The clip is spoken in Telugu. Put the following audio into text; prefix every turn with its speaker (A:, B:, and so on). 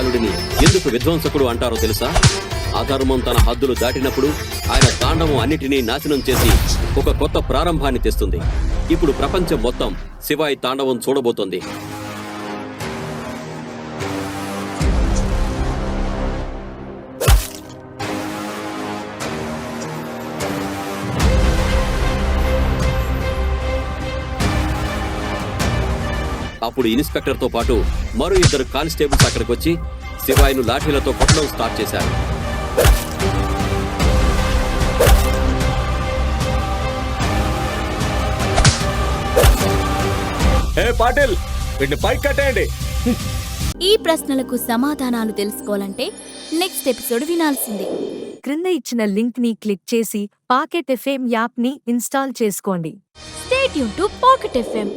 A: బాలుడిని ఎందుకు విధ్వంసకుడు అంటారో తెలుసా? అధర్మం తన హద్దులు దాటినప్పుడు ఆయన తాండవం అన్నిటినీ నాశనం చేసి ఒక కొత్త ప్రారంభాన్ని తెస్తుంది. ఇప్పుడు ప్రపంచం మొత్తం శివాయి తాండవం చూడబోతోంది. అప్పుడు ఇన్స్పెక్టర్ తో పాటు మరో 2 కానిస్టేబుల్స్ అక్కడికి వచ్చి శివాయిను లాఠీలతో కొట్టడం స్టార్ట్ చేశారు.
B: పాటిల్, వీడిని పైకి కట్టేయండి.
C: ఈ ప్రశ్నలకు సమాధానాలు తెలుసుకోవాలంటే నెక్స్ట్ ఎపిసోడ్ వినాల్సిందే.
D: క్రింద ఇచ్చిన లింక్ ని క్లిక్ చేసి పాకెట్ ఎఫ్ఎం యాప్ ని ఇన్స్టాల్ చేసుకోండి.
C: Stay tuned to Pocket FM.